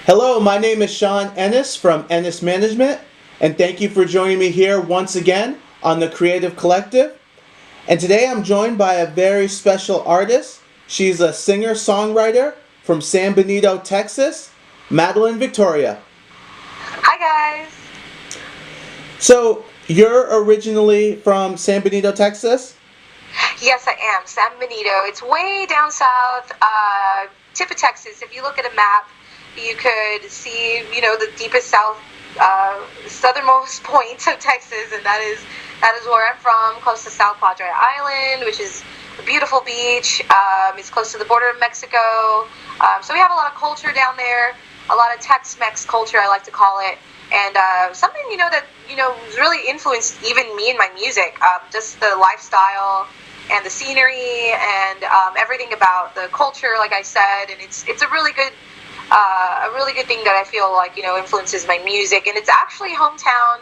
Hello, my name is Sean Ennis from Ennis Management, and thank you for joining me here once again on the Creative Collective. And today I'm joined by a very special artist. She's a singer-songwriter from San Benito, Texas, Madelyn Victoria. Hi guys. So, you're originally from San Benito, Texas? Yes, I am. San Benito. It's way down south, tip of Texas. If you look at a map, you could see, the deepest southernmost point of Texas, and that is where I'm from, close to South Padre Island, which is a beautiful beach. It's close to the border of Mexico. So we have a lot of culture down there, a lot of Tex-Mex culture, I like to call it, and something that really influenced even me in my music. Just the lifestyle and the scenery and everything about the culture, like I said, and it's a really good thing that I feel like influences my music. And it's actually hometown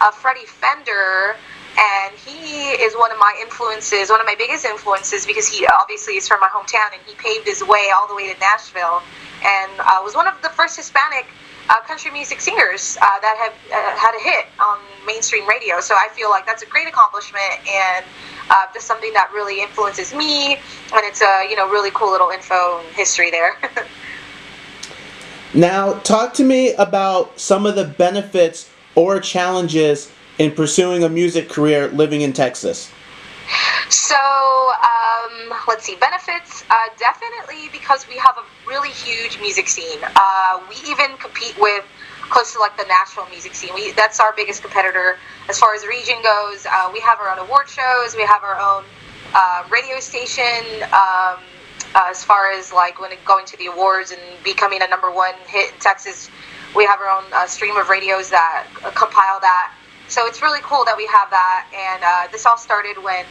of Freddie Fender, and he is one of my biggest influences, because he obviously is from my hometown, and he paved his way all the way to Nashville, and was one of the first Hispanic country music singers that have had a hit on mainstream radio. So I feel like that's a great accomplishment, and just something that really influences me, and it's a really cool little info and history there. Now, talk to me about some of the benefits or challenges in pursuing a music career living in Texas. So, let's see, benefits, definitely, because we have a really huge music scene. We even compete with close to like the Nashville music scene. That's our biggest competitor as far as the region goes. We have our own award shows, we have our own radio station. As far as like when going to the awards and becoming a number one hit in Texas, we have our own stream of radios that compile that. So it's really cool that we have that. And this all started when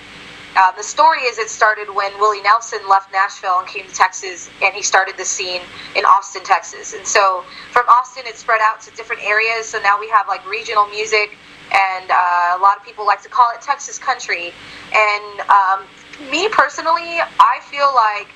the story is, it started when Willie Nelson left Nashville and came to Texas, and he started the scene in Austin, Texas. And so from Austin, it spread out to different areas. So now we have like regional music, and a lot of people like to call it Texas country. And me personally, I feel like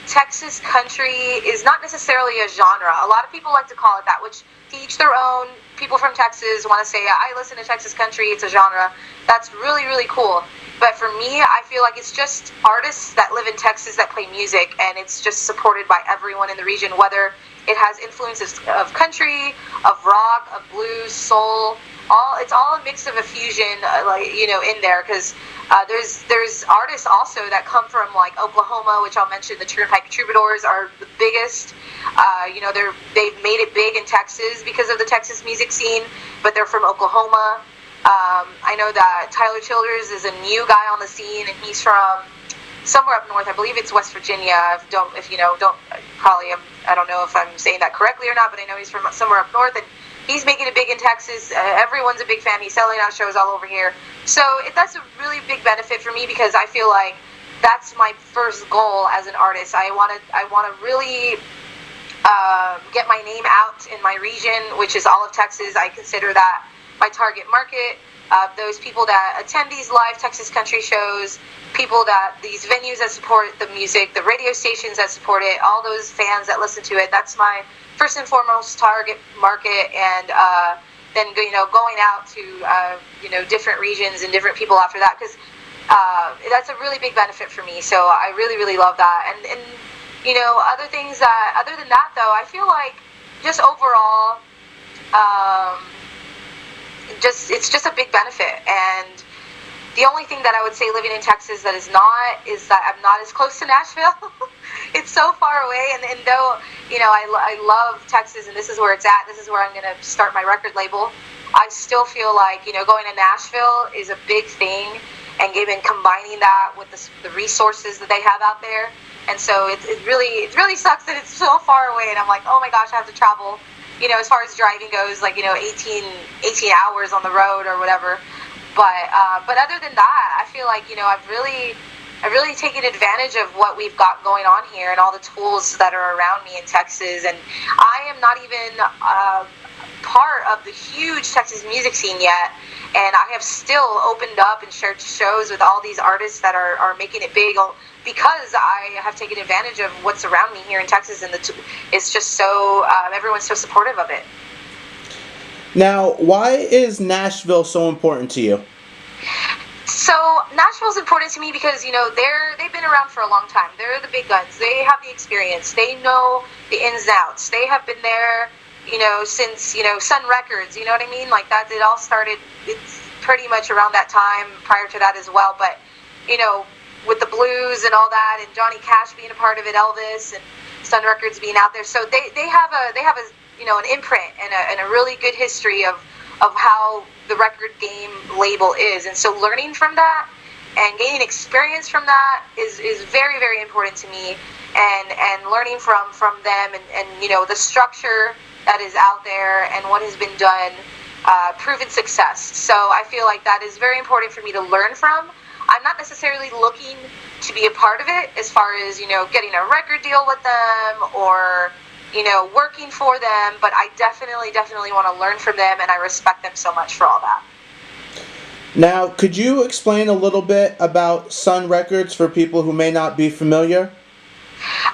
Texas country is not necessarily a genre. A lot of people like to call it that, which to each their own. People from Texas want to say, I listen to Texas country, it's a genre. That's really, really cool. But for me, I feel like it's just artists that live in Texas that play music, and it's just supported by everyone in the region, whether it has influences of country, of rock, of blues, soul. It's all a mix of a fusion, in there, because there's artists also that come from like Oklahoma, which I'll mention. The Turnpike Troubadours are the biggest. They've made it big in Texas because of the Texas music scene, but they're from Oklahoma. I know that Tyler Childers is a new guy on the scene, and he's from somewhere up north. I believe it's West Virginia. I don't know if I'm saying that correctly or not, but I know he's from somewhere up north, and he's making it big in Texas. Everyone's a big fan. He's selling out shows all over here. So that's a really big benefit for me, because I feel like that's my first goal as an artist. I want to really get my name out in my region, which is all of Texas. I consider that my target market. Those people that attend these live Texas country shows, these venues that support the music, the radio stations that support it, all those fans that listen to it. That's my first and foremost target market, and then going out to different regions and different people after that, because that's a really big benefit for me. So I really, really love that. And other than that though, I feel like just overall, it's just a big benefit. And the only thing that I would say living in Texas that is that I'm not as close to Nashville. It's so far away, and though I love Texas, and this is where it's at, this is where I'm going to start my record label, I still feel like going to Nashville is a big thing, and combining that with the resources that they have out there. And so it really sucks that it's so far away, and I'm like, oh my gosh, I have to travel, as far as driving goes, like 18 hours on the road or whatever. But other than that, I feel like I've really taken advantage of what we've got going on here and all the tools that are around me in Texas. And I am not even part of the huge Texas music scene yet, and I have still opened up and shared shows with all these artists that are making it big because I have taken advantage of what's around me here in Texas, and it's just so everyone's so supportive of it. Now, why is Nashville so important to you? So Nashville's important to me because, you know, they've been around for a long time. They're the big guns. They have the experience. They know the ins and outs. They have been there, you know, since, you know, Sun Records, you know what I mean? Like that, it all started, it's pretty much around that time, prior to that as well. But, you know, with the blues and all that, and Johnny Cash being a part of it, Elvis, and Sun Records being out there. So they have a you know, an imprint and a really good history of how the record game label is. And so learning from that and gaining experience from that is very, very important to me, and learning from them and you know, the structure that is out there and what has been done, proven success. So I feel like that is very important for me to learn from. I'm not necessarily looking to be a part of it as far as, you know, getting a record deal with them or, you know, working for them, but I definitely want to learn from them, and I respect them so much for all that. Now, could you explain a little bit about Sun Records for people who may not be familiar?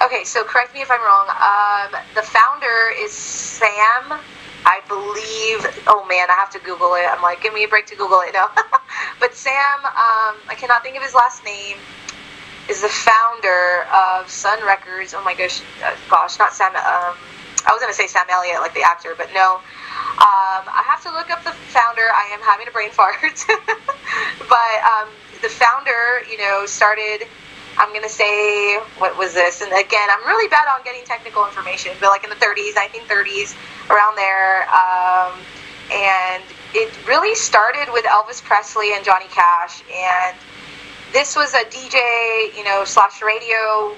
Okay, so correct me if I'm wrong. The founder is Sam, I believe. Oh man, I have to Google it. I'm like, give me a break to Google it. No, but Sam, I cannot think of his last name, is the founder of Sun Records. Oh my gosh, not Sam. I was gonna say Sam Elliott, like the actor, but no. I have to look up the founder. I am having a brain fart. But the founder, you know, started, I'm gonna say, what was this? And again, I'm really bad on getting technical information, but like in the 1930s, around there. And it really started with Elvis Presley and Johnny Cash, and this was a DJ, you know, / radio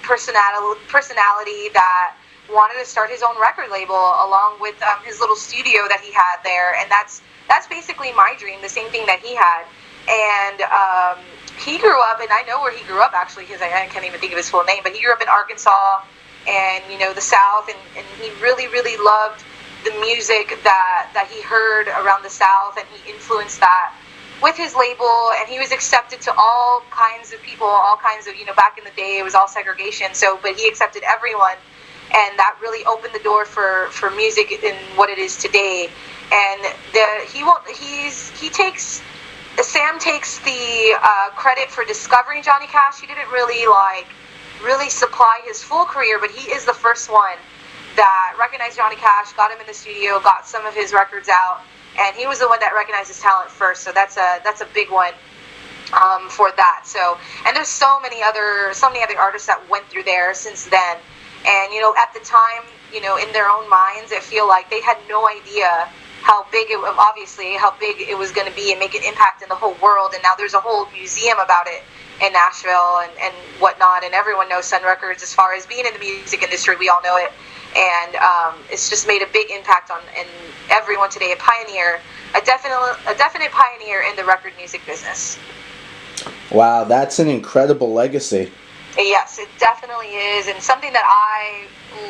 personality that wanted to start his own record label along with his little studio that he had there, and that's basically my dream, the same thing that he had. And he grew up, and I know where he grew up actually, because I can't even think of his full name, but he grew up in Arkansas and, you know, the South, and he really loved the music that he heard around the South, and he influenced that with his label, and he was accepted to all kinds of people, all kinds of, you know, back in the day it was all segregation, so, but he accepted everyone, and that really opened the door for music in what it is today. And Sam takes the credit for discovering Johnny Cash. He didn't really supply his full career, but he is the first one that recognized Johnny Cash, got him in the studio, got some of his records out, and he was the one that recognized his talent first. So that's a big one for that. So, and there's so many other artists that went through there since then. And, you know, at the time, you know, in their own minds, I feel like they had no idea how big it was going to be and make an impact in the whole world. And now there's a whole museum about it in Nashville and whatnot. And everyone knows Sun Records as far as being in the music industry. We all know it. And it's just made a big impact on everyone today. A definite pioneer in the record music business. Wow, that's an incredible legacy. Yes, it definitely is, and something that I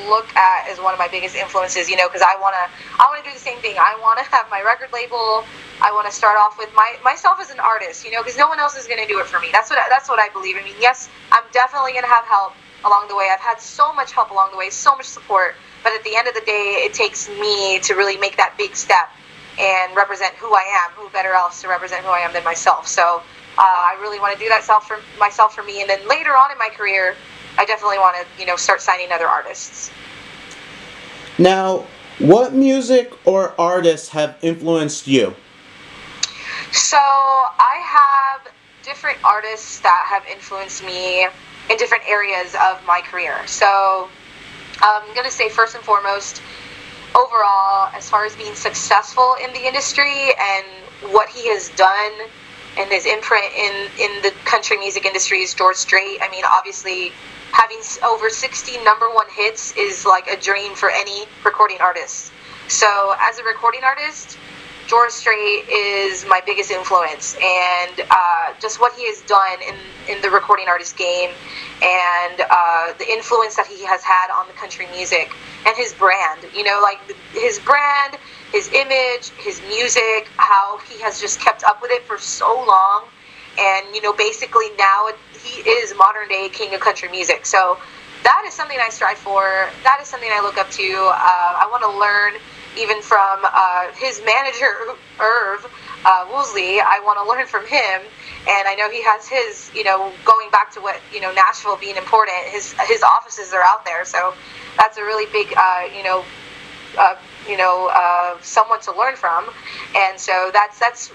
look at as one of my biggest influences, you know, because I want to do the same thing. I want to have my record label. I want to start off with myself as an artist, you know, because no one else is going to do it for me. That's what I believe. I mean, yes, I'm definitely going to have help along the way. I've had so much help along the way, so much support, but at the end of the day, it takes me to really make that big step and represent who I am. Who better else to represent who I am than myself? So I really want to do that for me, and then later on in my career, I definitely want to, you know, start signing other artists. Now, what music or artists have influenced you? So I have different artists that have influenced me in different areas of my career. So I'm going to say first and foremost, overall, as far as being successful in the industry and what he has done and his imprint in the country music industry is George Strait. I mean, obviously, having over 60 #1 hits is like a dream for any recording artist. So as a recording artist, George Strait is my biggest influence, and just what he has done in the recording artist game, and the influence that he has had on the country music and his brand, you know, like his brand, his image, his music, how he has just kept up with it for so long. And, you know, basically now he is modern day king of country music. So that is something I strive for. That is something I look up to. I want to learn even from his manager, Irv Woolsey. I want to learn from him. And I know he has his, going back to what, Nashville being important, his offices are out there. So that's a really big, someone to learn from. And so that's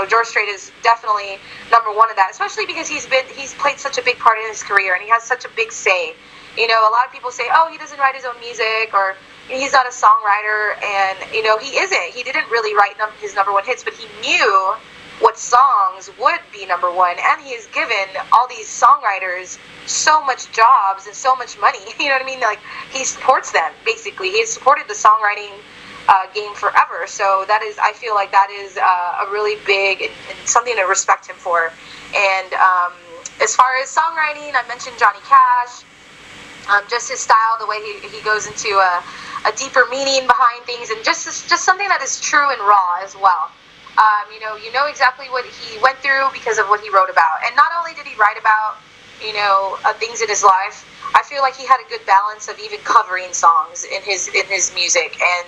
George Strait is definitely number one of that, especially because he's played such a big part in his career and he has such a big say. A lot of people say, oh, he doesn't write his own music, or he's not a songwriter, and he isn't. He didn't really write his number one hits, but he knew what songs would be number one, and he has given all these songwriters so much jobs and so much money. You know what I mean? Like, he supports them, basically. He has supported the songwriting game forever. So that is, I feel like that is a really big and something to respect him for. And as far as songwriting, I mentioned Johnny Cash. Just his style, the way he goes into a deeper meaning behind things, and just something that is true and raw as well. You know exactly what he went through because of what he wrote about. And not only did he write about, things in his life, I feel like he had a good balance of even covering songs in his music. And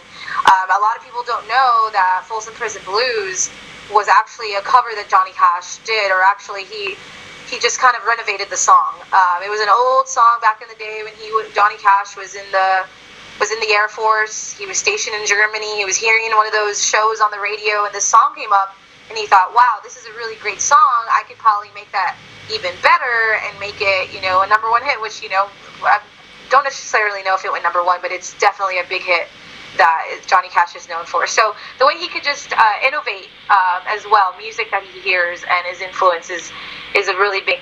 a lot of people don't know that Folsom Prison Blues was actually a cover that Johnny Cash did, or actually he just kind of renovated the song. It was an old song back in the day when Johnny Cash was in the Air Force. He was stationed in Germany. He was hearing one of those shows on the radio, and this song came up, and he thought, wow, this is a really great song. I could probably make that even better and make it, a number one hit, which, I don't necessarily know if it went number one, but it's definitely a big hit that Johnny Cash is known for. So the way he could just innovate as well, music that he hears and his influences is a really big.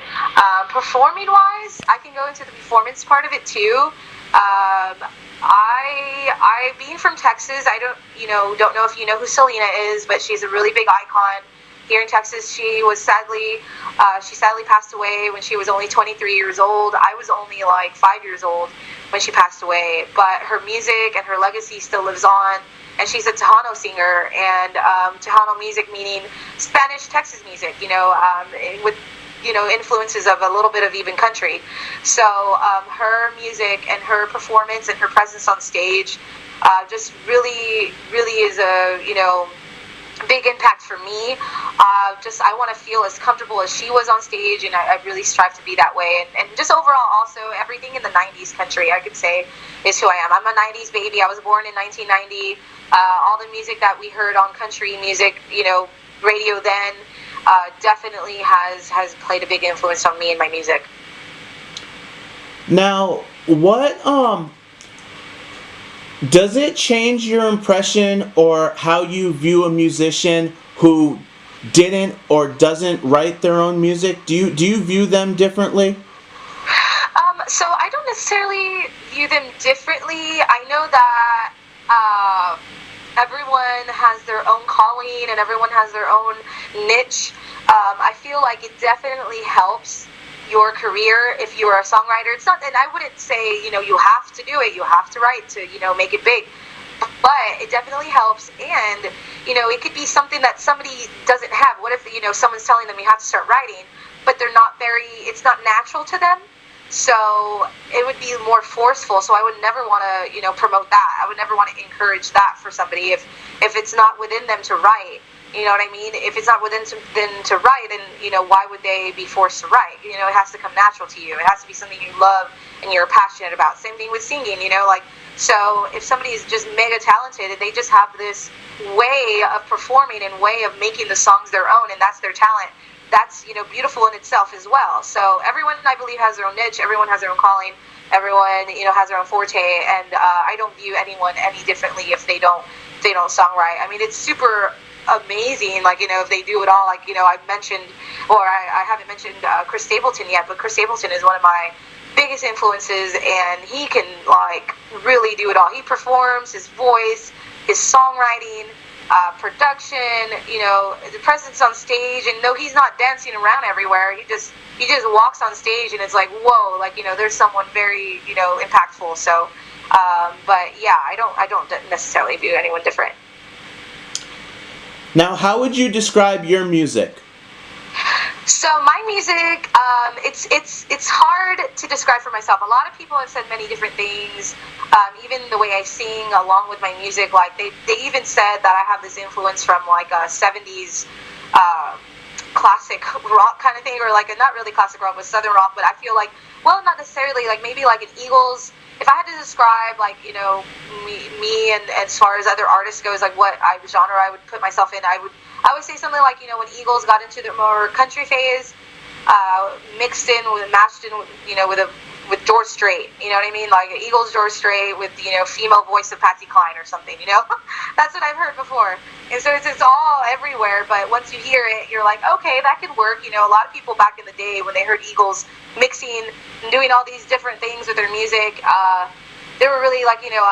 Performing wise, I can go into the performance part of it too. I being from Texas, I don't know if you know who Selena is, but she's a really big icon here in Texas. She sadly passed away when she was only 23 years old. I was only like 5 years old when she passed away, but her music and her legacy still lives on. And she's a Tejano singer, and Tejano music meaning Spanish Texas music, with influences of a little bit of even country. So her music and her performance and her presence on stage just really is a big impact for me. I want to feel as comfortable as she was on stage, and I really strive to be that way. And just overall, also everything in the 90s country, I could say, is who I am. I'm a 90s baby. I was born in 1990. All the music that we heard on country music, radio then, definitely has played a big influence on me and my music. Now, what does it change your impression or how you view a musician who didn't or doesn't write their own music? Do you view them differently? So I don't necessarily view them differently. I know that everyone has their own calling and everyone has their own niche. I feel like it definitely helps your career if you are a songwriter. It's not, and I wouldn't say, you have to do it, you have to write to, make it big. But it definitely helps, and, it could be something that somebody doesn't have. What if, someone's telling them you have to start writing, but it's not natural to them? So it would be more forceful. So I would never want to, promote that. I would never want to encourage that for somebody if it's not within them to write. You know what I mean? If it's not within them to write, then, why would they be forced to write? It has to come natural to you. It has to be something you love and you're passionate about. Same thing with singing, so if somebody is just mega talented and they just have this way of performing and way of making the songs their own, and that's their talent, that's, beautiful in itself as well. So everyone, I believe, has their own niche. Everyone has their own calling. Everyone, has their own forte. And I don't view anyone any differently if they don't songwrite. I mean, it's super amazing, if they do it all. I've mentioned, or I haven't mentioned Chris Stapleton yet, but Chris Stapleton is one of my biggest influences, and he can, really do it all. He performs, his voice, his songwriting, production, the presence on stage, and no, he's not dancing around everywhere. He just walks on stage, and it's like, whoa, there's someone very, impactful. So, but yeah, I don't necessarily view anyone different. Now, how would you describe your music? So my music, it's hard to describe for myself. A lot of people have said many different things. Even the way I sing along with my music, like they even said that I have this influence from like a 70s classic rock kind of thing, or like a, not really classic rock, but southern rock. But I feel like, well, not necessarily, like maybe like an Eagles. If I had to describe, like, you know, me and as far as other artists goes, like what genre I would put myself in, I would say something like, you know, when Eagles got into the more country phase, matched in, you know, with George Strait, you know what I mean? Like Eagles, George Strait with, you know, female voice of Patsy Cline or something, you know? That's what I've heard before. And so it's all everywhere, but once you hear it, you're like, okay, that could work. You know, a lot of people back in the day when they heard Eagles mixing and doing all these different things with their music, they were really like, you know,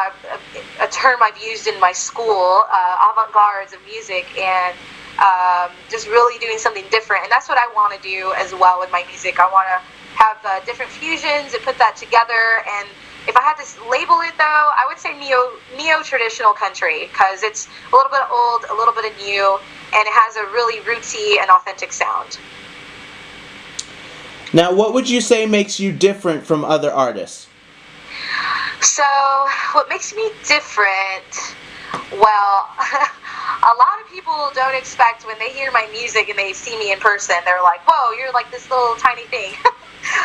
a term I've used in my school, avant-gardes of music, and just really doing something different. And that's what I want to do as well with my music. I want to have different fusions and put that together. And if I had to label it, though, I would say neo-traditional country, because it's a little bit old, a little bit of new, and it has a really rootsy and authentic sound. Now, what would you say makes you different from other artists? So, what makes me different? Well, a lot of people don't expect when they hear my music and they see me in person, they're like, whoa, you're like this little tiny thing.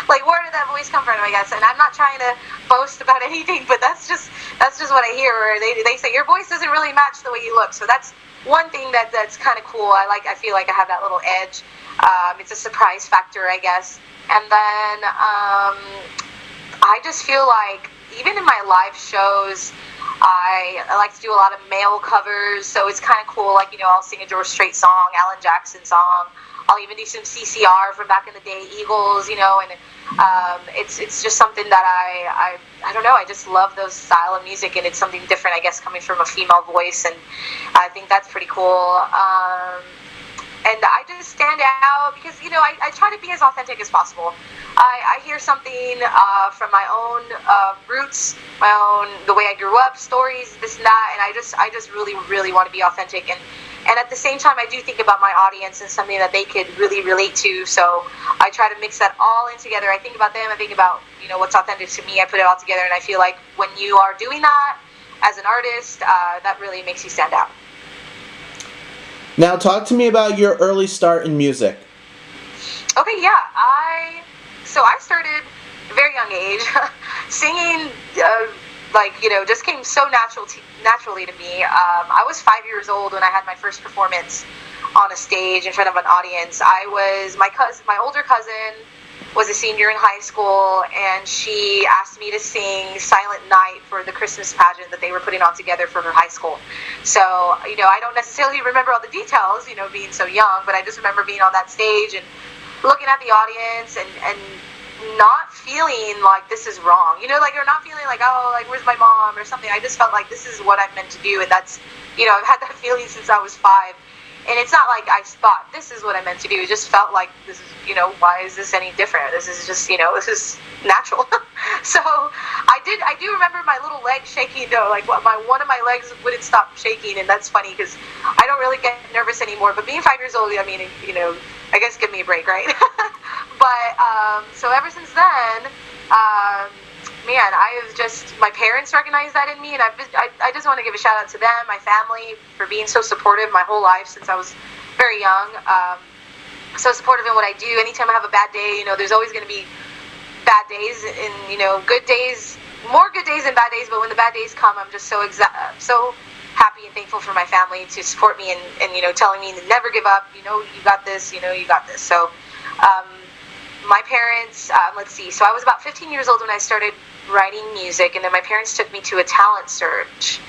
Like, where did that voice come from, I guess? And I'm not trying to boast about anything, but that's just what I hear, where they say your voice doesn't really match the way you look. So that's one thing that's kind of cool. I feel like I have that little edge. It's a surprise factor, I guess. And then I just feel like even in my live shows, I like to do a lot of male covers, so it's kind of cool. Like, you know, I'll sing a George Strait song, Alan Jackson song. I'll even do some CCR from back in the day, Eagles, you know, and it's just something that I don't know, I just love those style of music, and it's something different, I guess, coming from a female voice, and I think that's pretty cool. And I just stand out because, you know, I try to be as authentic as possible. I hear something from my own roots, the way I grew up, stories, this and that, and I just really, really want to be authentic. And at the same time, I do think about my audience and something that they could really relate to. So I try to mix that all in together. I think about them. I think about, you know, what's authentic to me. I put it all together, and I feel like when you are doing that as an artist, that really makes you stand out. Now, talk to me about your early start in music. Okay, yeah. So I started at a very young age. Singing, like, you know, just came so naturally to me. I was 5 years old when I had my first performance on a stage in front of an audience. My older cousin was a senior in high school, and she asked me to sing Silent Night for the Christmas pageant that they were putting on together for her high school. So, you know, I don't necessarily remember all the details, you know, being so young, but I just remember being on that stage and looking at the audience and not feeling like this is wrong, you know, like, or not feeling like, oh, like, where's my mom or something. I just felt like this is what I'm meant to do, and that's, you know, I've had that feeling since I was 5. And it's not like I thought this is what I meant to do. It just felt like this is, you know, why is this any different? This is just, you know, this is natural. So I do remember my little leg shaking though. Like one of my legs wouldn't stop shaking, and that's funny because I don't really get nervous anymore. But being 5 years old, I mean, you know, I guess give me a break, right? But so ever since then, man, my parents recognized that in me, and I just want to give a shout out to them, my family, for being so supportive my whole life since I was very young. So supportive in what I do. Anytime I have a bad day, you know, there's always going to be bad days, and, you know, good days, more good days than bad days, but when the bad days come, I'm just so happy and thankful for my family to support me and you know, telling me to never give up, you know, you got this, you know, you got this. So, my parents, let's see, so I was about 15 years old when I started writing music, and then my parents took me to a talent search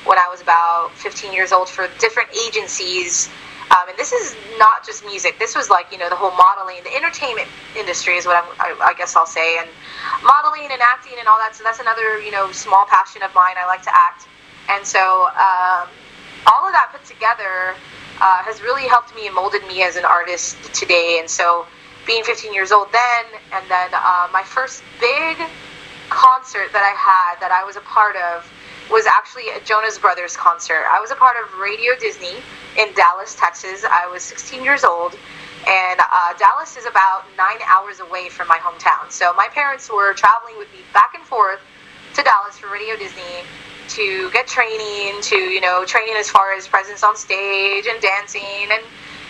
when I was about 15 years old for different agencies, and this is not just music, this was like, you know, the whole modeling, the entertainment industry is what I guess I'll say, and modeling and acting and all that, so that's another, you know, small passion of mine. I like to act, and so all of that put together has really helped me and molded me as an artist today. And so being 15 years old then, and then my first big concert that I had that I was a part of was actually a Jonas Brothers concert. I was a part of Radio Disney in Dallas, Texas. I was 16 years old, And Dallas is about 9 hours away from my hometown. So my parents were traveling with me back and forth to Dallas for Radio Disney to get training, training as far as presence on stage and dancing. And,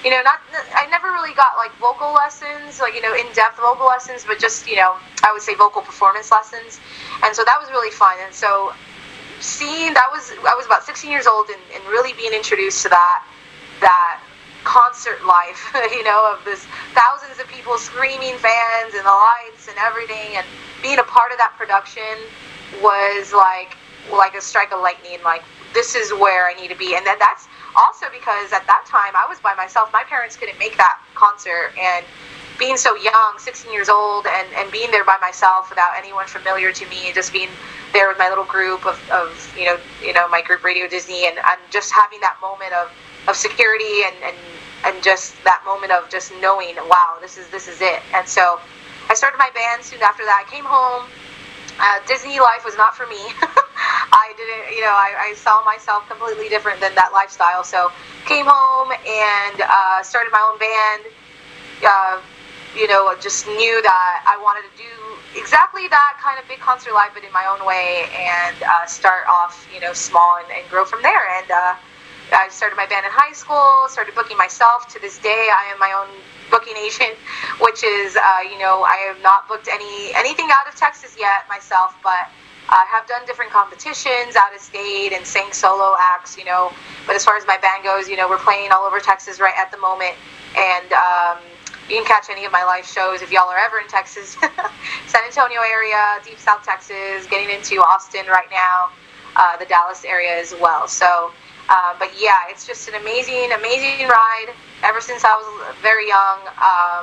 I never really got like vocal lessons, like, in-depth vocal lessons, but just, I would say vocal performance lessons. And so that was really fun. And so I was about 16 years old and really being introduced to that concert life, of this thousands of people screaming, fans and the lights and everything, and being a part of that production was like a strike of lightning. Like, this is where I need to be. And then that's also because at that time I was by myself. My parents couldn't make that concert, and being so young, 16 years old, and being there by myself without anyone familiar to me, just being there with my little group of my group Radio Disney, and just having that moment of security and just that moment of just knowing, wow, this is it. And so I started my band soon after that. I came home. Disney life was not for me. I didn't, I saw myself completely different than that lifestyle. So came home and started my own band. Just knew that I wanted to do exactly that kind of big concert life, but in my own way, and start off, small and grow from there. And I started my band in high school, started booking myself. To this day, I am my own booking agent, which is, I have not booked anything out of Texas yet myself, but I have done different competitions out of state and sang solo acts, but as far as my band goes, we're playing all over Texas right at the moment. And you can catch any of my live shows if y'all are ever in Texas, San Antonio area, deep South Texas, getting into Austin right now, the Dallas area as well. So, but yeah, it's just an amazing ride ever since I was very young,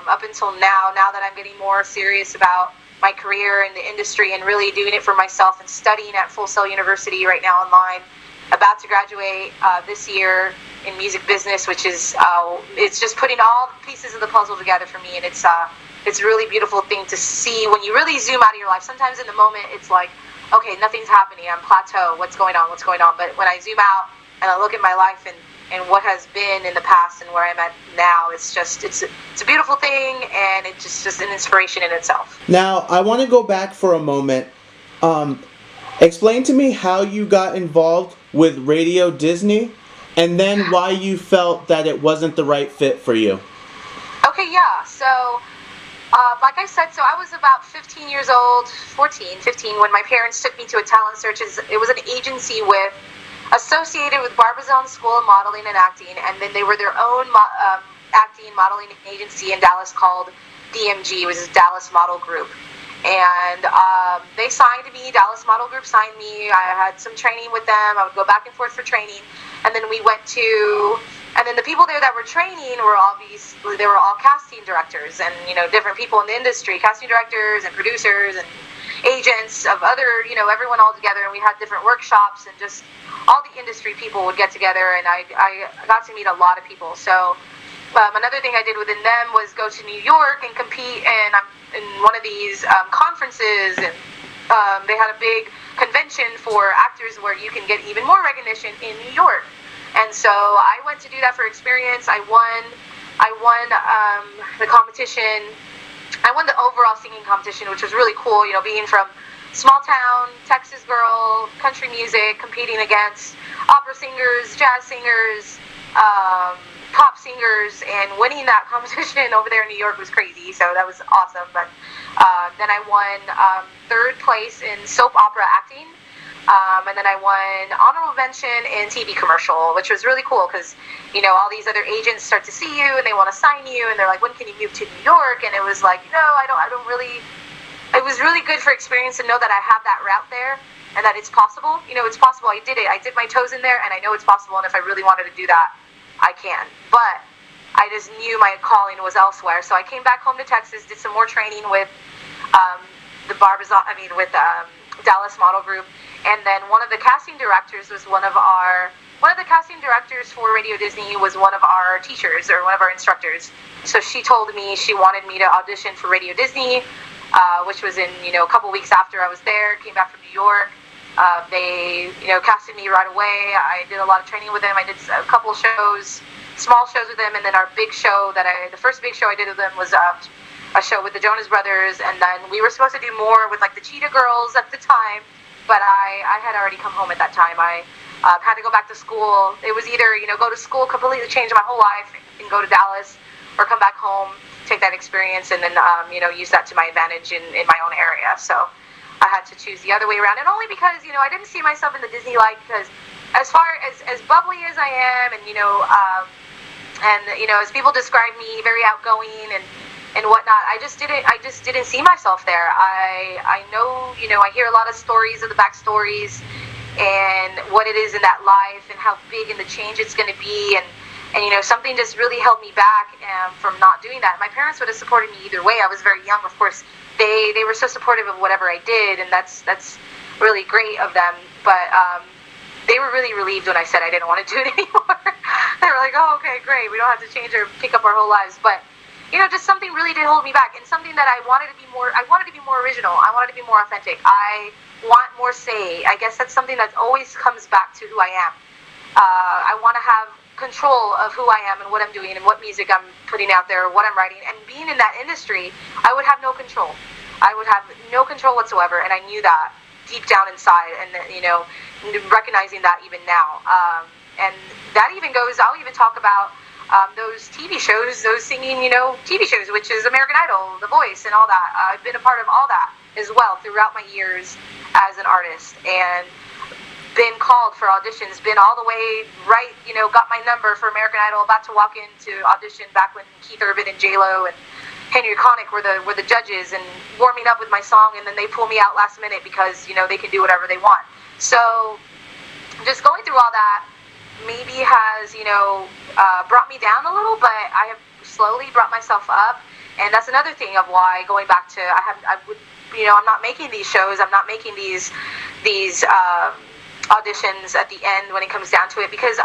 up until now that I'm getting more serious about my career in the industry and really doing it for myself and studying at Full Sail University right now online. About to graduate this year in music business, which is it's just putting all the pieces of the puzzle together for me, and it's a really beautiful thing to see when you really zoom out of your life. Sometimes in the moment it's like, okay, nothing's happening, I'm plateau, what's going on? But when I zoom out and I look at my life and what has been in the past and where I'm at now, it's a beautiful thing, and it's just an inspiration in itself. Now I want to go back for a moment. Explain to me how you got involved with Radio Disney, and then why you felt that it wasn't the right fit for you. Okay, yeah. So, like I said, I was about 15 years old, 15, when my parents took me to a talent search. It was an agency associated with Barbizon School of Modeling and Acting, and then they were their own acting modeling agency in Dallas called DMG, which is Dallas Model Group. And they signed me, Dallas Model Group signed me. I had some training with them. I would go back and forth for training. And then and then the people there that were training were they were all casting directors and, different people in the industry, casting directors and producers and agents of other, everyone all together. And we had different workshops, and just all the industry people would get together. And I got to meet a lot of people. So another thing I did within them was go to New York and compete in one of these conferences, and they had a big convention for actors where you can get even more recognition in New York. And so I went to do that for experience. I won the competition. I won the overall singing competition, which was really cool, being from small town Texas girl, country music, competing against opera singers, jazz singers, pop singers, and winning that competition over there in New York was crazy. So that was awesome. But then I won third place in soap opera acting, and then I won honorable mention in TV commercial, which was really cool because all these other agents start to see you and they want to sign you, and they're like, when can you move to New York? And it was like, I don't really. It was really good for experience to know that I have that route there and that it's possible. It's possible. I did it. I dipped my toes in there, and I know it's possible. And if I really wanted to do that, I can. But I just knew my calling was elsewhere. So I came back home to Texas, did some more training with Dallas Model Group, and then one of the casting directors was one of the casting directors for Radio Disney was one of our teachers, or one of our instructors. So she told me she wanted me to audition for Radio Disney, which was in a couple weeks after I was there. Came back from New York. They casted me right away. I did a lot of training with them. I did a couple of shows small shows with them, and then our big show the first big show I did with them was a show with the Jonas Brothers, and then we were supposed to do more with like the Cheetah Girls at the time, but I had already come home at that time. I had to go back to school. It was either, go to school, completely change my whole life and go to Dallas, or come back home, take that experience, and then, use that to my advantage in my own area. So I had to choose the other way around, and only because, I didn't see myself in the Disney life, because as far as bubbly as I am, and, as people describe me, very outgoing and whatnot, I just didn't see myself there. I know, I hear a lot of stories of the backstories and what it is in that life and how big and the change it's going to be, and something just really held me back from not doing that. My parents would have supported me either way. I was very young, of course. They were so supportive of whatever I did, and that's really great of them. But they were really relieved when I said I didn't want to do it anymore. They were like, "Oh, okay, great. We don't have to change or pick up our whole lives." But just something really did hold me back, and something that I wanted to be more original. I wanted to be more authentic. I want more say. I guess that's something that always comes back to who I am. I want to have control of who I am and what I'm doing and what music I'm putting out there, what I'm writing. And being in that industry, I would have no control. I would have no control whatsoever, and I knew that deep down inside, and recognizing that even now. And that even goes, I'll even talk about those TV shows, those singing, TV shows, which is American Idol, The Voice, and all that. I've been a part of all that as well throughout my years as an artist, and been called for auditions, been all the way right, got my number for American Idol, about to walk into audition back when Keith Urban and J-Lo and Henry Connick were the judges, and warming up with my song, and then they pull me out last minute because, they can do whatever they want. So just going through all that maybe has, brought me down a little, but I have slowly brought myself up. And that's another thing of why, going back to, I'm not making these shows, I'm not making these auditions at the end when it comes down to it, because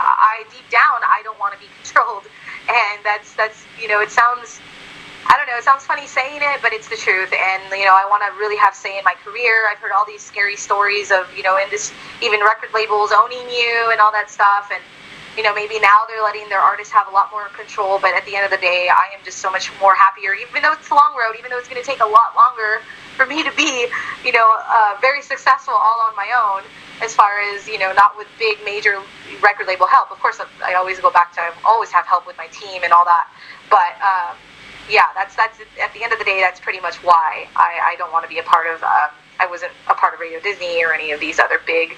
deep down I don't want to be controlled, and that's it sounds, I don't know, it sounds funny saying it, but it's the truth. And I want to really have say in my career. I've heard all these scary stories of in this, even record labels owning you and all that stuff, and maybe now they're letting their artists have a lot more control, but at the end of the day, I am just so much more happier, even though it's a long road, even though it's going to take a lot longer for me to be very successful all on my own, as far as, not with big major record label help. Of course, I always go back to, I always have help with my team and all that, but that's at the end of the day, that's pretty much why I don't want to be a part of, I wasn't a part of Radio Disney or any of these other big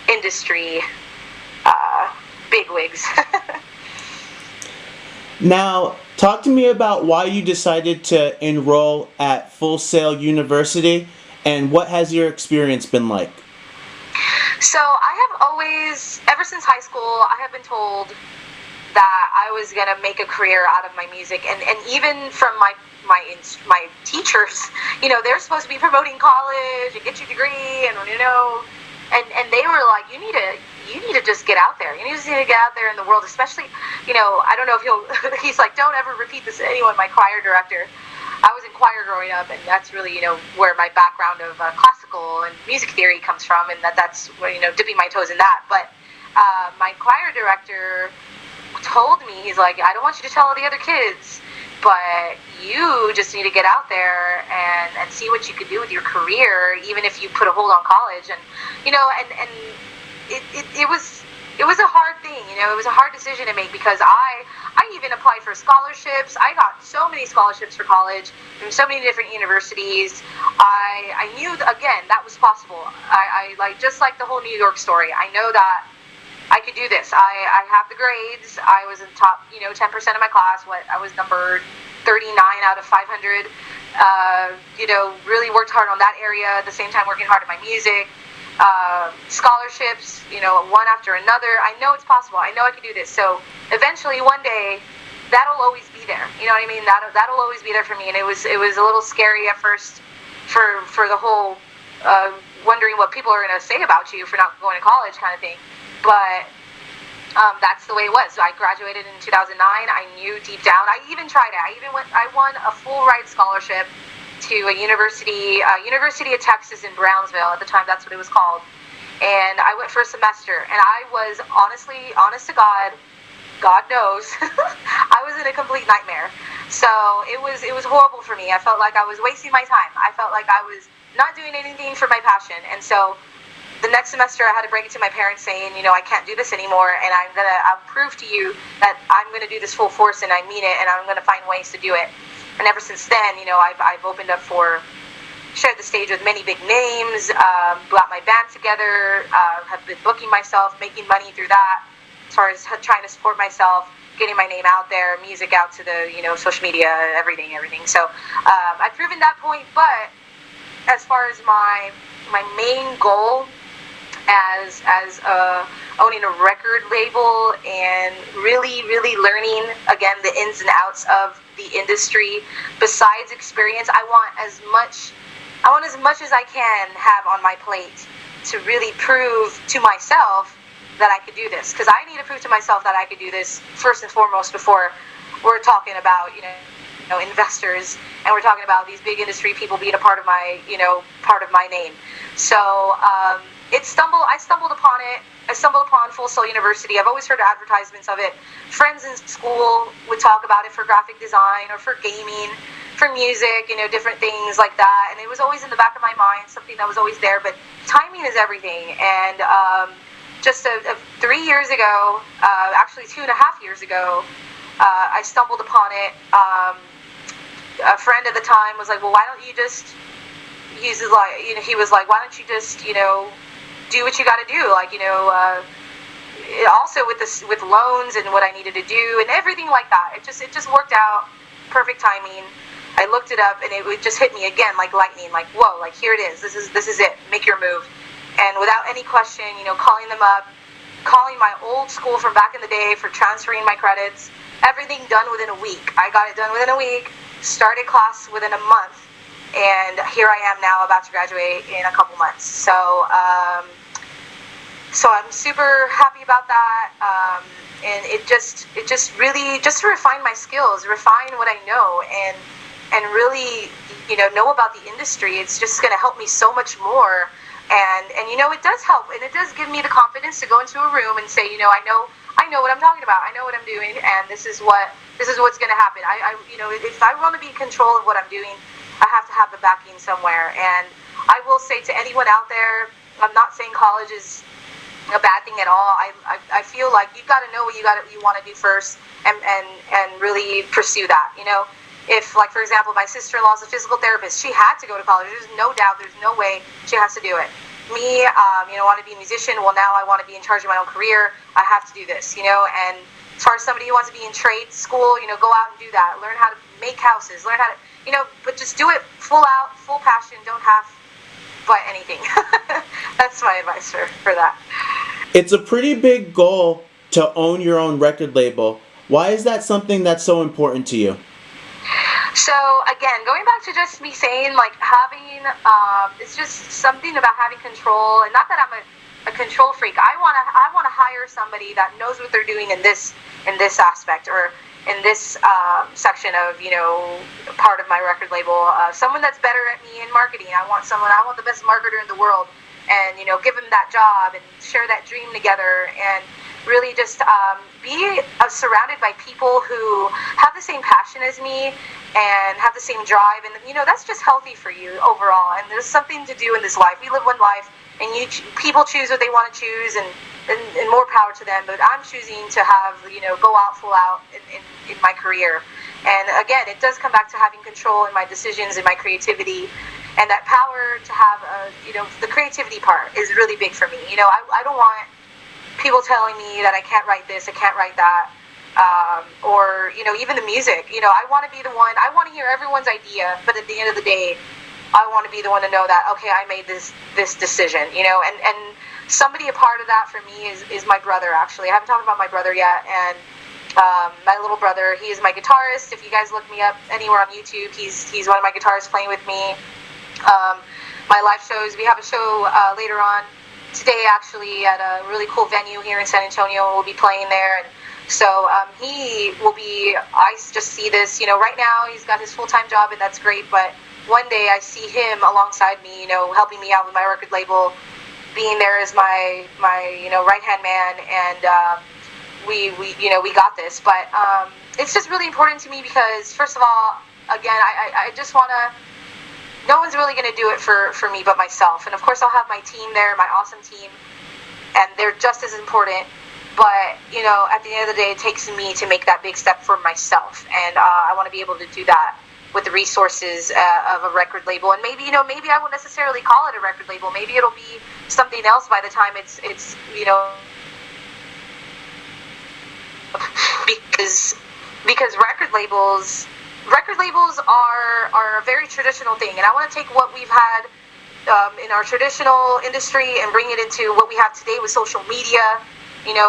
industry bigwigs. Now, talk to me about why you decided to enroll at Full Sail University, and what has your experience been like? So I have always, ever since high school, I have been told that I was going to make a career out of my music, and even from my teachers, they're supposed to be promoting college and get your degree, and and they were like, you need to just get out there. You just need to get out there in the world, especially, I don't know if he's like, don't ever repeat this to anyone. My choir director, I was in choir growing up, and that's really, where my background of classical and music theory comes from, and that's where, dipping my toes in that. But my choir director told me, he's like, I don't want you to tell all the other kids, but you just need to get out there and see what you could do with your career, even if you put a hold on college. And it was a hard thing, it was a hard decision to make, because I even applied for scholarships. I got so many scholarships for college from so many different universities. I knew, again, that was possible. I like, just like the whole New York story, I know that I could do this. I have the grades. I was in top, 10% of my class. I was number 39 out of 500. Really worked hard on that area. At the same time, working hard on my music. Scholarships, one after another. I know it's possible. I know I can do this. So eventually, one day, that'll always be there. You know what I mean? That'll always be there for me. And it was a little scary at first for the whole wondering what people are going to say about you for not going to college kind of thing. But that's the way it was. So I graduated in 2009. I knew deep down. I even tried it. I won a full ride scholarship to a University of Texas in Brownsville. At the time, that's what it was called. And I went for a semester. And I was honest to God, God knows, I was in a complete nightmare. So it was horrible for me. I felt like I was wasting my time. I felt like I was not doing anything for my passion. And so the next semester I had to break it to my parents saying, I can't do this anymore, and I'll prove to you that I'm gonna do this full force and I mean it, and I'm gonna find ways to do it. And ever since then, I've opened up shared the stage with many big names, got my band together, have been booking myself, making money through that, as far as trying to support myself, getting my name out there, music out to the, social media, everything. So I've proven that point, but as far as my main goal as owning a record label and really learning, again, the ins and outs of the industry, besides experience, I want as much as I can have on my plate to really prove to myself that I could do this, because I need to prove to myself that I could do this first and foremost before we're talking about investors, and we're talking about these big industry people being a part of my name. So I stumbled upon it. I stumbled upon Full Sail University. I've always heard advertisements of it. Friends in school would talk about it for graphic design or for gaming, for music, different things like that. And it was always in the back of my mind, something that was always there. But timing is everything. And just 3 years ago, actually 2.5 years ago, I stumbled upon it. A friend at the time was like, well, why don't you just use it, he was like, why don't you just, do what you got to do, also with loans and what I needed to do and everything like that. It just worked out, perfect timing. I looked it up and it would just hit me again like lightning, like, whoa, like here it is. This is it. Make your move. And without any question, calling them up, calling my old school from back in the day for transferring my credits, everything done within a week. I got it done within a week, started class within a month, and here I am now about to graduate in a couple months. So I'm super happy about that. And it just really, just to refine my skills, refine what I know, and really, know about the industry. It's just going to help me so much more. And it does help, and it does give me the confidence to go into a room and say, I know what I'm talking about. I know what I'm doing, and this is what's going to happen. If I want to be in control of what I'm doing, I have to have the backing somewhere. And I will say to anyone out there, I'm not saying college is a bad thing at all. I feel like you've got to know what you want to do first, and really pursue that. If, like, for example, my sister-in-law is a physical therapist, she had to go to college. There's no doubt, there's no way she has to do it. Me, want to be a musician. Well, now I want to be in charge of my own career. I have to do this, and as far as somebody who wants to be in trade school, go out and do that. Learn how to make houses. Learn how to, but just do it full out, full passion. Don't half but anything. That's my advice for that. It's a pretty big goal to own your own record label. Why is that something that's so important to you? So again, going back to just me saying, like, having, it's just something about having control, and not that I'm a control freak. I want to hire somebody that knows what they're doing in this aspect, or in this section of, part of my record label. Someone that's better at me in marketing. I want the best marketer in the world, and, give them that job and share that dream together, and really just be surrounded by people who have the same passion as me and have the same drive, and that's just healthy for you overall. And there's something to do in this life. We live one life, and people choose what they want to choose, and more power to them. But I'm choosing to have go out full out in my career. And again, it does come back to having control in my decisions and my creativity, and that power to have the creativity part is really big for me. I don't want people telling me that I can't write this, I can't write that, or even the music. I want to be the one. I want to hear everyone's idea, but at the end of the day, I want to be the one to know that, okay, I made this decision. And somebody a part of that for me is my brother. Actually, I haven't talked about my brother yet, and my little brother. He is my guitarist. If you guys look me up anywhere on YouTube, he's one of my guitarists playing with me. My live shows. We have a show later on today, actually, at a really cool venue here in San Antonio. We'll be playing there, and so he will be. I just see this. Right now he's got his full-time job, and that's great. But one day I see him alongside me, helping me out with my record label, being there as my right-hand man, and we got this. But it's just really important to me because, first of all, again, I just want to, no one's really going to do it for me but myself. And of course I'll have my team there, my awesome team, and they're just as important. But, at the end of the day, it takes me to make that big step for myself. And I want to be able to do that with the resources of a record label. And maybe I won't necessarily call it a record label. Maybe it'll be something else by the time it's because record labels are a very traditional thing. And I want to take what we've had in our traditional industry and bring it into what we have today with social media.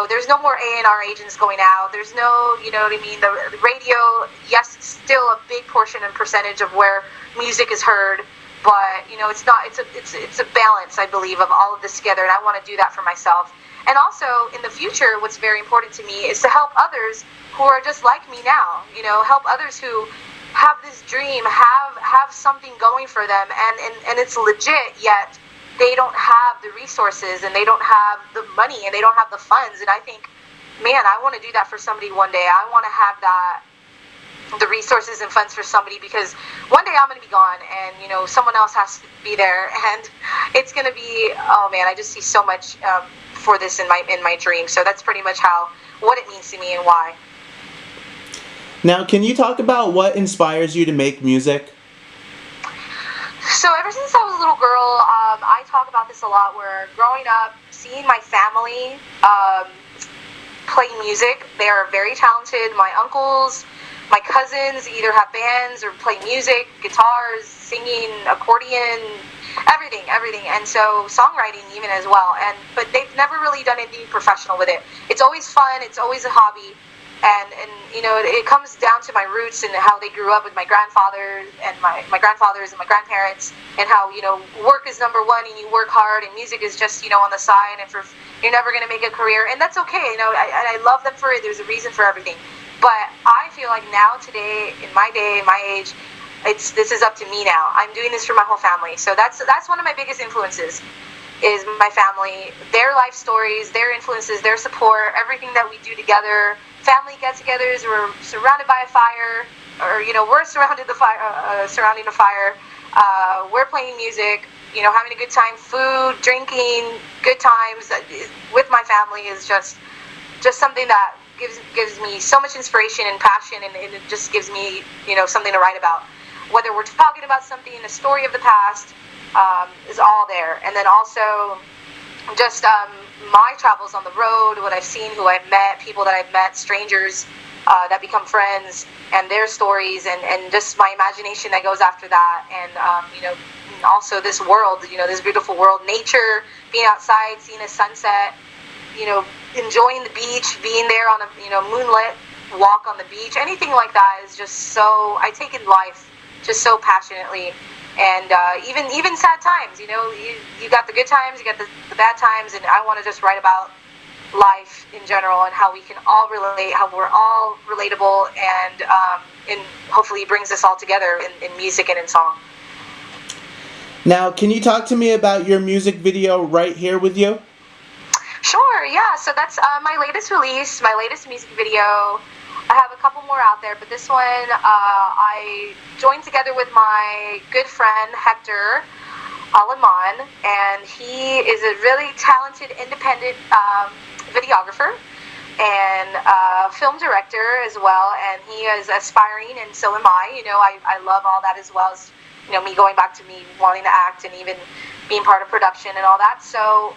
There's no more A&R agents going out. There's no, the radio, yes, it's still a big portion and percentage of where music is heard, but, it's not, it's a balance, I believe, of all of this together, and I want to do that for myself. And also, in the future, what's very important to me is to help others who are just like me now, help others who have this dream, have something going for them, and it's legit, yet they don't have the resources, and they don't have the money, and they don't have the funds. And I think, man, I want to do that for somebody one day. I want to have the resources and funds for somebody, because one day I'm going to be gone, and someone else has to be there, and it's going to be, oh man, I just see so much for this in my dream. So that's pretty much what it means to me and why. Now, can you talk about what inspires you to make music? So ever since I was a little girl, I talk about this a lot, where growing up, seeing my family play music, they are very talented. My uncles, my cousins either have bands or play music, guitars, singing, accordion, everything. And so songwriting even as well. But they've never really done anything professional with it. It's always fun. It's always a hobby. And it comes down to my roots and how they grew up with my grandfather and my grandfathers and my grandparents, and how work is number one and you work hard, and music is just on the side, and you're never going to make a career, and that's okay. I love them for it. There's a reason for everything. But I feel like now, today, in my day, in my age, this is up to me now. I'm doing this for my whole family. So that's one of my biggest influences, is my family, their life stories, their influences, their support, everything that we do together. Family get-togethers, we're surrounded by a fire, or we're surrounding a fire. We're playing music, having a good time, food, drinking, good times with my family is just something that gives me so much inspiration and passion, and it just gives me something to write about. Whether we're talking about something, a story of the past, is all there. And then also just my travels on the road, what I've seen, who I've met, people that I've met, strangers that become friends, and their stories, and just my imagination that goes after that. And also this world, this beautiful world, nature, being outside, seeing a sunset, enjoying the beach, being there on a moonlit walk on the beach, anything like that is just so, I take in life just so passionately. And even sad times, you got the good times, you got the bad times, and I want to just write about life in general and how we can all relate, how we're all relatable, and hopefully brings us all together in music and in song. Now, can you talk to me about your music video, Right Here With You? Sure, yeah. So that's my latest release, my latest music video. I have a couple more out there, but this one I joined together with my good friend Hector Alaman, and he is a really talented independent videographer and film director as well, and he is aspiring, and so am I. I love all that, as well as me going back to me wanting to act and even being part of production and all that. So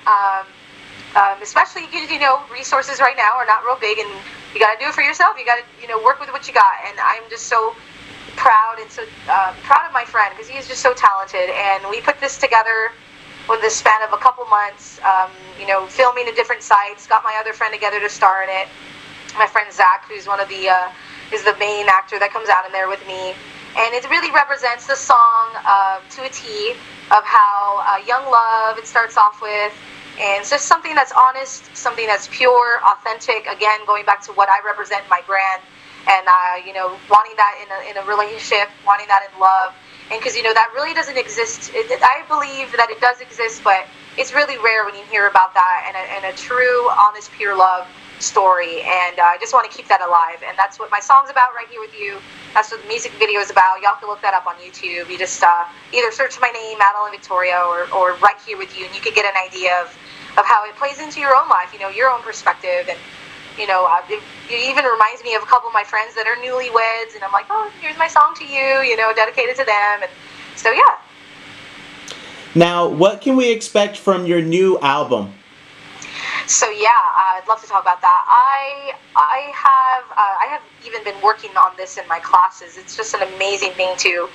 especially because resources right now are not real big, and you got to do it for yourself. You got to work with what you got, and I'm just so proud and so proud of my friend, because he is just so talented. And we put this together with the span of a couple months, filming at different sites. Got my other friend together to star in it, my friend Zach, who's is the main actor that comes out in there with me. And it really represents the song to a T of how young love it starts off with. And it's just something that's honest, something that's pure, authentic. Again, going back to what I represent in my brand, and wanting that in a relationship, wanting that in love, and because that really doesn't exist. I believe that it does exist, but it's really rare when you hear about that, and a true, honest, pure love. story, and I just want to keep that alive. And that's what my song's about, Right Here With You. That's what the music video is about. Y'all can look that up on YouTube. You just either search my name, Madelyn Victoria, or Right Here With You, and you can get an idea of how it plays into your own life, your own perspective. And it even reminds me of a couple of my friends that are newlyweds, and I'm like, oh, here's my song to you, dedicated to them. And so, yeah. Now, what can we expect from your new album? So yeah, I'd love to talk about that. I have even been working on this in my classes. It's just an amazing thing to,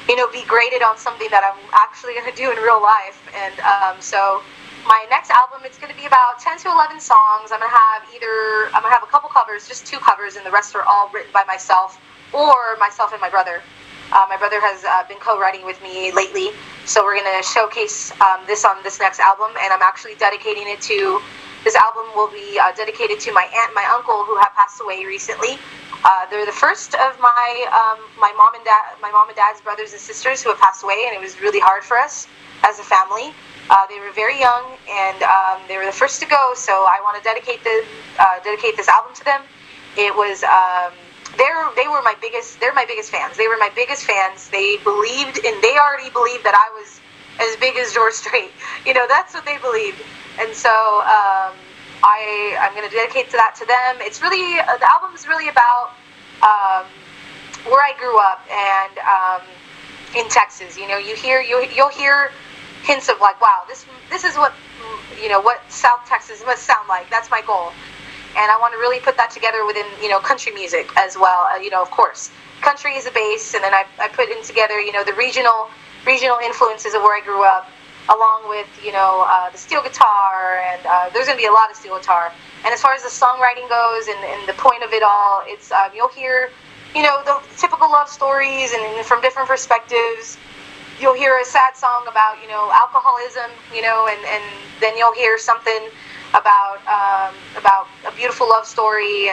be graded on something that I'm actually going to do in real life. And so my next album, it's going to be about 10 to 11 songs. I'm going to have a couple covers, just 2 covers, and the rest are all written by myself or myself and my brother. My brother has been co-writing with me lately, so we're going to showcase this on this next album, and I'm actually dedicating it to. This album will be dedicated to my aunt and my uncle who have passed away recently. They're the first of my mom and dad's brothers and sisters who have passed away, and it was really hard for us as a family. They were very young, and they were the first to go. So I want to dedicate this album to them. It was they're my biggest fans. They were my biggest fans. They already believed that I was as big as George Strait. That's what they believed. And so I'm going to dedicate that to them. It's really, the album is really about where I grew up and in Texas. You'll hear hints of like, wow, this is what what South Texas must sound like. That's my goal. And I want to really put that together within country music as well. Of course, country is a base, and then I put in together the regional influences of where I grew up, along with the steel guitar, and there's going to be a lot of steel guitar. And as far as the songwriting goes, and the point of it all, it's you'll hear the typical love stories, and from different perspectives. You'll hear a sad song about alcoholism, and then you'll hear something about a beautiful love story,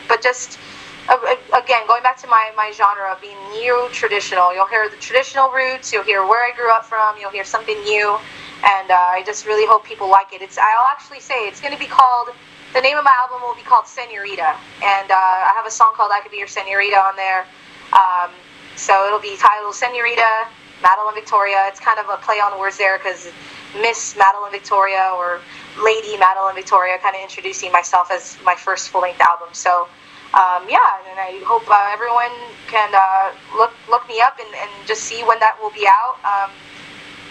but just again, going back to my genre of being neo-traditional, you'll hear the traditional roots, you'll hear where I grew up from, you'll hear something new, and I just really hope people like it. I'll actually say it's going to be called, the name of my album will be called Senorita, and I have a song called I Could Be Your Senorita on there, so it'll be titled Senorita, Madelyn Victoria. It's kind of a play on words there, because Miss Madelyn Victoria, or Lady Madelyn Victoria, kind of introducing myself as my first full-length album. So and I hope everyone can look me up and just see when that will be out.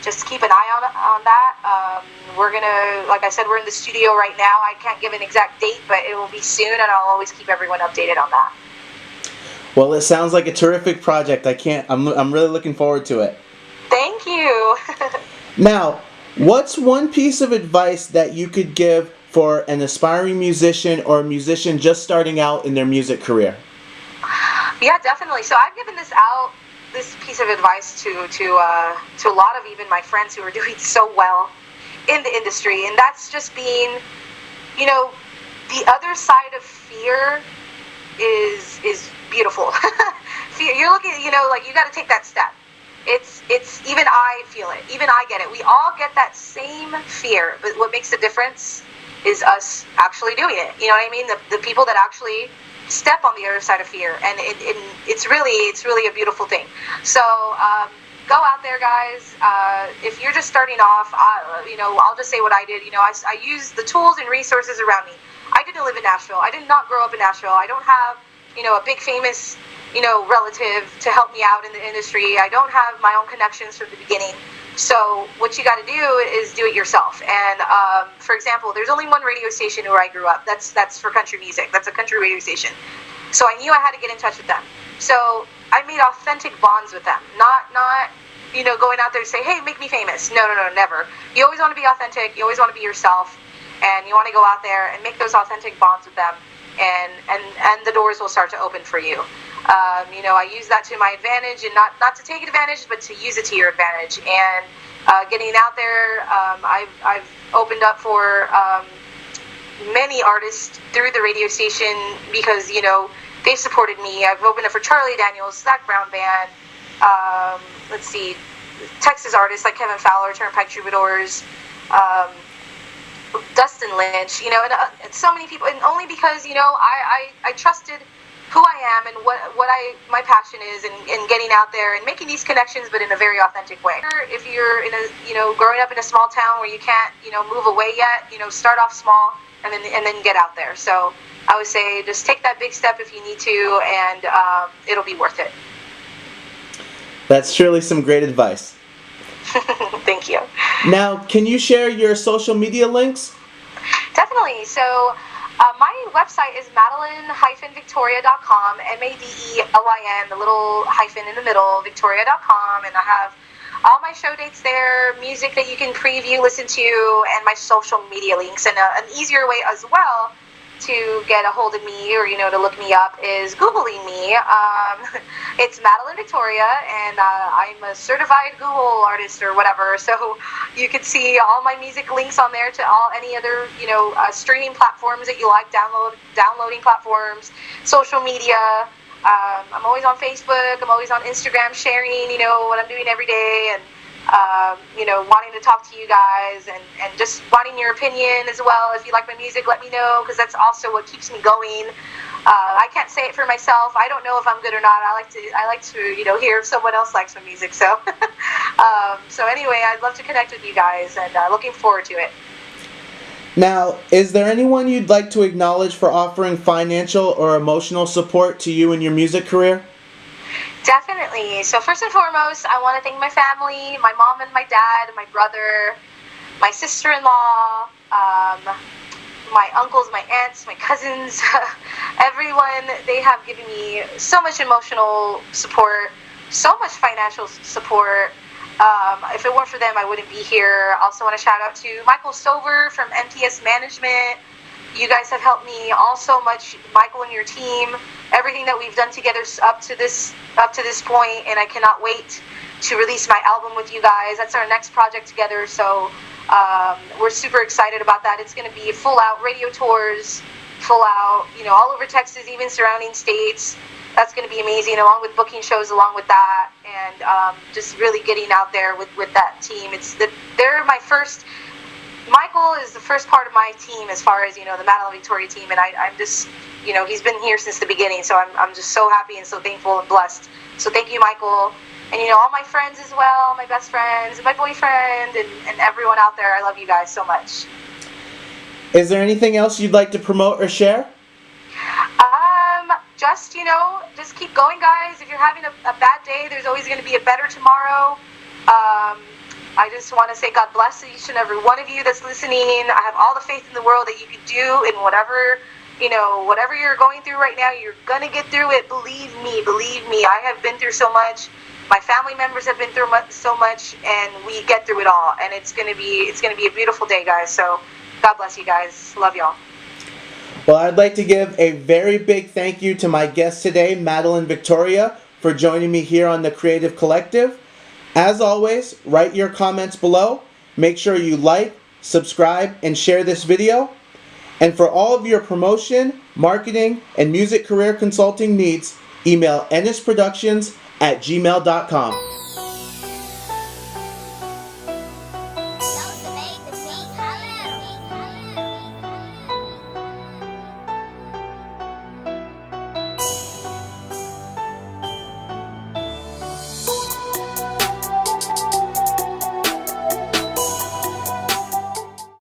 Just keep an eye on that. We're gonna, like I said, we're in the studio right now. I can't give an exact date, but it will be soon, and I'll always keep everyone updated on that. Well, it sounds like a terrific project. I'm really looking forward to it. Thank you. Now, what's one piece of advice that you could give for an aspiring musician or a musician just starting out in their music career? Yeah, definitely. So I've given this piece of advice to a lot of even my friends who are doing so well in the industry, and that's just being, the other side of fear is beautiful. Fear, you're looking, like you got to take that step. It's even I feel it, even I get it. We all get that same fear, but what makes the difference is us actually doing it. You know what I mean? The people that actually step on the other side of fear, and it's really a beautiful thing. So go out there, guys. If you're just starting off, I'll just say what I did. I used the tools and resources around me. I didn't live in Nashville. I did not grow up in Nashville. I don't have a big famous relative to help me out in the industry. I don't have my own connections from the beginning. So what you got to do is do it yourself. And for example, there's only one radio station where I grew up. That's for country music. That's a country radio station. So I knew I had to get in touch with them. So I made authentic bonds with them. Not going out there to say, hey, make me famous. No, never. You always want to be authentic. You always want to be yourself. And you want to go out there and make those authentic bonds with them. And the doors will start to open for you. I use that to my advantage, and not to take advantage, but to use it to your advantage. And getting out there, I've opened up for many artists through the radio station because they supported me. I've opened up for Charlie Daniels, Zach Brown Band. Texas artists like Kevin Fowler, Turnpike Troubadours. Justin Lynch, you know, and so many people, and only because, you know, I trusted who I am and what my passion is, and getting out there and making these connections, but in a very authentic way. If you're in a, you know, growing up in a small town where you can't, you know, move away yet, you know, start off small and then get out there. So I would say just take that big step if you need to, and it'll be worth it. That's surely some great advice. Thank you. Now, can you share your social media links? Definitely. So my website is madelyn-victoria.com, Madelyn, the little hyphen in the middle, victoria.com, and I have all my show dates there, music that you can preview, listen to, and my social media links. And an easier way as well to get a hold of me, or, you know, to look me up, is Googling me. It's Madelyn Victoria, and I'm a certified Google artist or whatever, so you can see all my music links on there to any other, you know, streaming platforms that you like, downloading platforms, social media. I'm always on Facebook, I'm always on Instagram sharing, you know, what I'm doing every day, and you know, wanting to talk to you guys, and just wanting your opinion as well. If you like my music, let me know, because that's also what keeps me going. I can't say it for myself. I don't know if I'm good or not. I like to you know, hear if someone else likes my music. So so anyway, I'd love to connect with you guys, and looking forward to it. Now, is there anyone you'd like to acknowledge for offering financial or emotional support to you in your music career? Definitely. So first and foremost, I want to thank my family, my mom and my dad, my brother, my sister-in-law, my uncles, my aunts, my cousins, everyone. They have given me so much emotional support, so much financial support. If it weren't for them, I wouldn't be here. I also want to shout out to Michael Stover from MTS Management. You guys have helped me all so much, Michael and your team. Everything that we've done together up to this point, and I cannot wait to release my album with you guys. That's our next project together, so we're super excited about that. It's going to be full out radio tours, full out, you know, all over Texas, even surrounding states. That's going to be amazing, along with booking shows along with that, and just really getting out there with that team. They're my first. Michael is the first part of my team as far as, you know, the Madelyn Victoria team, and I'm just, you know, he's been here since the beginning, so I'm just so happy and so thankful and blessed. So thank you, Michael. And, you know, all my friends as well, my best friends, and my boyfriend, and everyone out there. I love you guys so much. Is there anything else you'd like to promote or share? Just, you know, just keep going, guys. If you're having a bad day, there's always going to be a better tomorrow. I just want to say God bless each and every one of you that's listening. I have all the faith in the world that you can do in whatever, you know, whatever you're going through right now. You're going to get through it. Believe me. I have been through so much. My family members have been through so much, and we get through it all. And it's going to be a beautiful day, guys. So God bless you guys. Love y'all. Well, I'd like to give a very big thank you to my guest today, Madelyn Victoria, for joining me here on the Creative Collective. As always, write your comments below. Make sure you like, subscribe, and share this video. And for all of your promotion, marketing, and music career consulting needs, email ennisproductions@gmail.com.